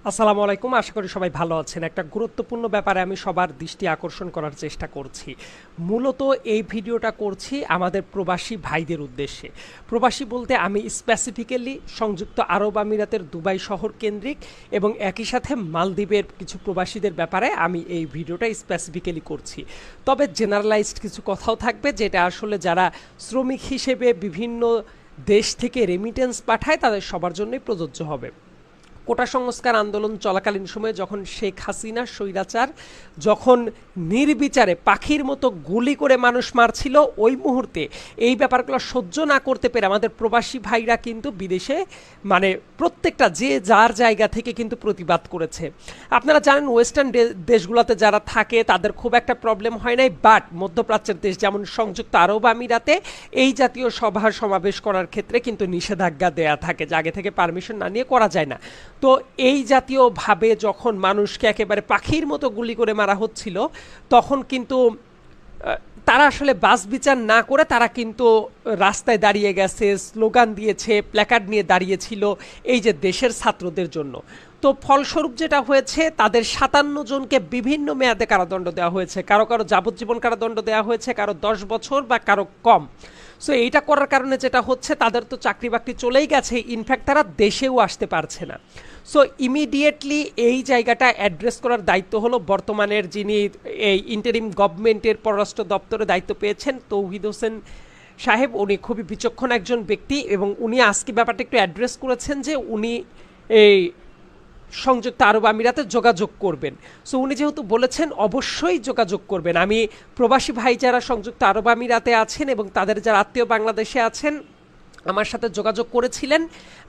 আসসালামু আলাইকুম। আশা করি সবাই ভালো আছেন। একটা গুরুত্বপূর্ণ ব্যাপারে আমি সবার দৃষ্টি আকর্ষণ করার চেষ্টা করছি। মূলত এই ভিডিওটা করছি আমাদের প্রবাসী ভাইদের উদ্দেশ্যে। প্রবাসী বলতে আমি স্পেসিফিক্যালি সংযুক্ত আরব আমিরাতের দুবাই শহর কেন্দ্রিক এবং একই সাথে মালদ্বীপের কিছু প্রবাসীদের ব্যাপারে আমি এই ভিডিওটা স্পেসিফিক্যালি করছি। তবে জেনারেলাইজড কিছু কথাও থাকবে, যেটা আসলে যারা শ্রমিক হিসেবে বিভিন্ন দেশ থেকে রেমিটেন্স পাঠায় তাদের সবার জন্যই প্রযোজ্য হবে। কোটা সংস্কার আন্দোলন চলাকালীন সময়ে যখন শেখ হাসিনা স্বৈরাচার যখন নির্বিচারে পাখির মতো গুলি করে মানুষ মারছিল, ওই মুহূর্তে এই ব্যাপারগুলো সহ্য না করতে পেরে আমাদের প্রবাসী ভাইরা কিন্তু বিদেশে প্রত্যেকটা যে যার জায়গা থেকে কিন্তু প্রতিবাদ করেছে। আপনারা জানেন ওয়েস্টার্ন দেশগুলোতে যারা থাকে তাদের খুব একটা প্রবলেম হয় নাই, বাট মধ্যপ্রাচ্যের দেশ যেমন সংযুক্ত আরব আমিরাতে এই জাতীয় সভা সমাবেশ করার ক্ষেত্রে কিন্তু নিষেধাজ্ঞা দেয়া থাকে, যে আগে থেকে পারমিশন না নিয়ে করা যায় না। তো এই জাতীয়ভাবে যখন মানুষকে একেবারে পাখির মতো গুলি করে মারা হচ্ছিল, তখন কিন্তু তারা আসলে বাস বিচার না করে তারা কিন্তু রাস্তায় দাঁড়িয়ে গেছে, স্লোগান দিয়েছে, প্ল্যাকার্ড নিয়ে দাঁড়িয়েছিল এই যে দেশের ছাত্রদের জন্য। তো ফলস্বরূপ যেটা হয়েছে, তাদের 57 জনকে বিভিন্ন মেয়াদে কারাদণ্ড দেওয়া হয়েছে, কারো কারো যাবজ্জীবন কারাদণ্ড দেওয়া হয়েছে, কারো 10 বছর বা কারো কম। সো এইটা করার কারণে যেটা হচ্ছে, তাদের তো চাকরি বাকরি চলেই গেছে, ইনফ্যাক্ট তারা দেশেও আসতে পারছে না। সো ইমিডিয়েটলি এই জায়গাটা অ্যাড্রেস করার দায়িত্ব হলো বর্তমানের যিনি এই ইন্টারিম গভর্নমেন্টের পররাষ্ট্র দপ্তরে দায়িত্ব পেয়েছেন তৌহিদ হোসেন সাহেব। উনি খুবই বিচক্ষণ একজন ব্যক্তি এবং উনি আজকে ব্যাপারটা একটু অ্যাড্রেস করেছেন যে উনি এই সংযুক্ত আরব আমিরাতে যোগাযোগ করবেন। সো উনি যেহেতু বলেছেন অবশ্যই যোগাযোগ করবেন। আমি প্রবাসী ভাই যারা সংযুক্ত আরব আমিরাতে আছেন এবং তাদের যারা আত্মীয় বাংলাদেশে আছেন আমার সাথে যোগাযোগ করেছিলেন,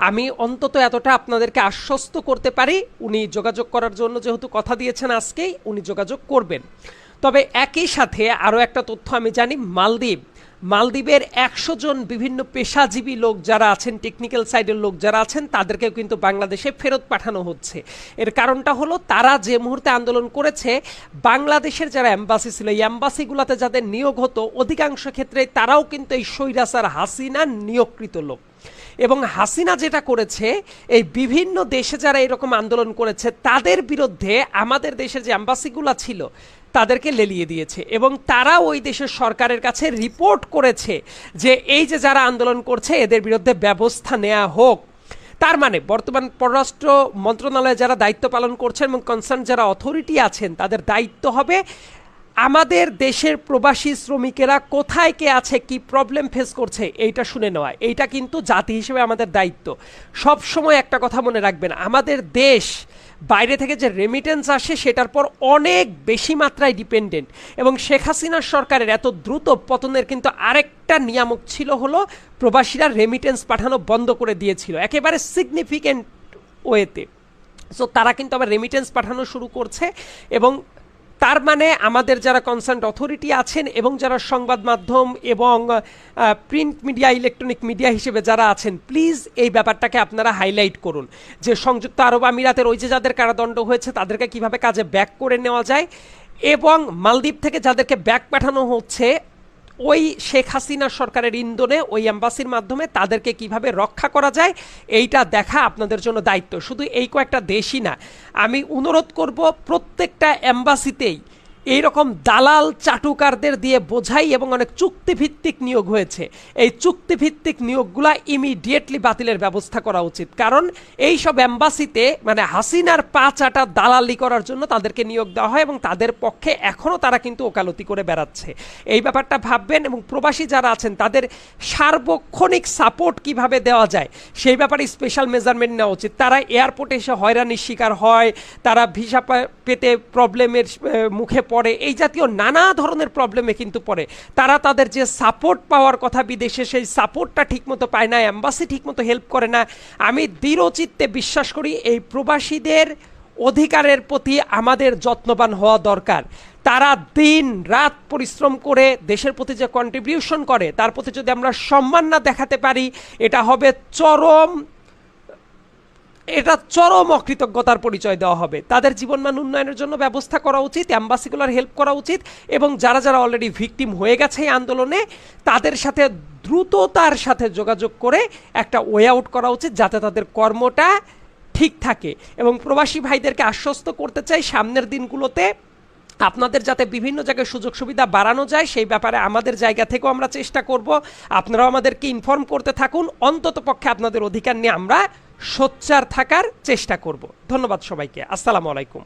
আমি অন্তত এতটা আপনাদেরকে আশ্বস্ত করতে পারি উনি যোগাযোগ করার জন্য যেহেতু কথা দিয়েছেন আজকেই উনি যোগাযোগ করবেন। তবে একই সাথে আরও একটা তথ্য আমি জানি, মালদ্বীপের 100 জন বিভিন্ন পেশাজীবী লোক যারা আছেন, টেকনিক্যাল সাইডের লোক যারা আছেন, তাদেরকেও কিন্তু বাংলাদেশে ফেরত পাঠানো হচ্ছে। এর কারণটা হলো তারা যে মুহূর্তে আন্দোলন করেছে, বাংলাদেশের যারা এম্বাসি ছিল এই এম্বাসিগুলোতে যাদের নিয়োগ হতো অধিকাংশ ক্ষেত্রে তারাও কিন্তু এই স্বৈরাচার হাসিনার নিয়োগকৃত লোক। এবং হাসিনা যেটা করেছে, এই বিভিন্ন দেশে যারা এরকম আন্দোলন করেছে তাদের বিরুদ্ধে আমাদের দেশের যে অ্যাম্বাসিগুলো ছিল তাদেরকে লেলিয়ে দিয়েছে এবং তারা ওই দেশের সরকারের কাছে রিপোর্ট করেছে যে এই যে যারা আন্দোলন করছে এদের বিরুদ্ধে ব্যবস্থা নেওয়া হোক। তার মানে বর্তমান পররাষ্ট্র মন্ত্রণালয়ে যারা দায়িত্ব পালন করছেন এবং কনসার্ন যারা অথরিটি আছেন তাদের দায়িত্ব হবে আমাদের দেশের প্রবাসী শ্রমিকেরা কোথায় কে আছে, কি প্রবলেম ফেস করছে এইটা শুনে নেওয়া। এইটা কিন্তু জাতি হিসেবে আমাদের দায়িত্ব। সব সময় একটা কথা মনে রাখবেন, আমাদের দেশ বাইরে থেকে যে রেমিটেন্স আসে সেটার পর অনেক বেশি মাত্রায় ডিপেন্ডেন্ট। এবং শেখ হাসিনার সরকারের এত দ্রুত পতনের কিন্তু আরেকটা নিয়ামক ছিল, হলো প্রবাসীরা রেমিটেন্স পাঠানো বন্ধ করে দিয়েছিল একেবারে সিগনিফিক্যান্ট ওয়েতে। সো তারা কিন্তু আবার রেমিটেন্স পাঠানো শুরু করছে এবং তার মানে আমাদের যারা কনসার্ন অথরিটি আছেন এবং যারা সংবাদ মাধ্যম এবং প্রিন্ট মিডিয়া, ইলেকট্রনিক মিডিয়া হিসেবে যারা আছেন, প্লিজ এই ব্যাপারটাকে আপনারা হাইলাইট করুন যে সংযুক্ত আরব আমিরাতের ওই যে যাদের কারাদণ্ড হয়েছে তাদেরকে কিভাবে কাজে ব্যাক করে নেওয়া যায় এবং মালদ্বীপ থেকে যাদেরকে ব্যাক পাঠানো হচ্ছে ওই শেখ হাসিনা সরকারের ইন্ধনে ওই অ্যাম্বাসির মাধ্যমে তাদেরকে কিভাবে রক্ষা করা যায় এইটা দেখা আপনাদের জন্য দায়িত্ব। শুধু এই কয়েকটা দেশই না, আমি অনুরোধ করব প্রত্যেকটা অ্যাম্বাসিতেই এইরকম দালাল চাটুকারদের দিয়ে বোঝাই এবং অনেক চুক্তিভিত্তিক নিয়োগ হয়েছে, এই চুক্তিভিত্তিক নিয়োগগুলা ইমিডিয়েটলি বাতিলের ব্যবস্থা করা উচিত। কারণ এই সব অ্যাম্বাসিতে হাসিনার পা চাটা দালালি করার জন্য তাদেরকে নিয়োগ দেওয়া হয় এবং তাদের পক্ষে এখনও তারা কিন্তু ওকালতি করে বেড়াচ্ছে। এই ব্যাপারটা ভাববেন এবং প্রবাসী যারা আছেন তাদের সার্বক্ষণিক সাপোর্ট কিভাবে দেওয়া যায় সেই ব্যাপারে স্পেশাল মেজারমেন্ট নেওয়া উচিত। তারা এয়ারপোর্টে এসে হয়রানির শিকার হয়, তারা ভিসা পেতে প্রবলেমের মুখে পড়ে, এই জাতীয় নানা ধরনের প্রবলেমে কিন্তু পড়ে। তারা তাদের যে সাপোর্ট পাওয়ার কথা বিদেশে সেই সাপোর্টটা ঠিকমতো পায় না, অ্যাম্বাসি ঠিকমতো হেল্প করে না। আমি দৃঢ়চিত্তে বিশ্বাস করি এই প্রবাসীদের অধিকারের প্রতি আমাদের যত্নবান হওয়া দরকার। তারা দিন রাত পরিশ্রম করে দেশের প্রতি যে কন্ট্রিবিউশন করে তার প্রতি যদি আমরা সম্মান না দেখাতে পারি, এটা হবে চরম অকৃতজ্ঞতার পরিচয় দেওয়া হবে। তাদের জীবনমান উন্নয়নের জন্য ব্যবস্থা করা উচিত, অ্যাম্বাসিগুলার হেল্প করা উচিত এবং যারা যারা অলরেডি ভিকটিম হয়ে গেছে এই আন্দোলনে তাদের সাথে দ্রুততার সাথে যোগাযোগ করে একটা ওয়ে আউট করা উচিত, যাতে তাদের কর্মটা ঠিক থাকে। এবং প্রবাসী ভাইদেরকে আশ্বস্ত করতে চাই সামনের দিনগুলোতে আপনাদের যাতে বিভিন্ন জায়গায় সুযোগ সুবিধা বাড়ানো যায় সেই ব্যাপারে আমাদের জায়গা থেকেও আমরা চেষ্টা করব। আপনারাও আমাদেরকে ইনফর্ম করতে থাকুন, অন্তত পক্ষে আপনাদের অধিকার নিয়ে আমরা সোচ্চার থাকার চেষ্টা করব। ধন্যবাদ সবাইকে, আসসালামু আলাইকুম।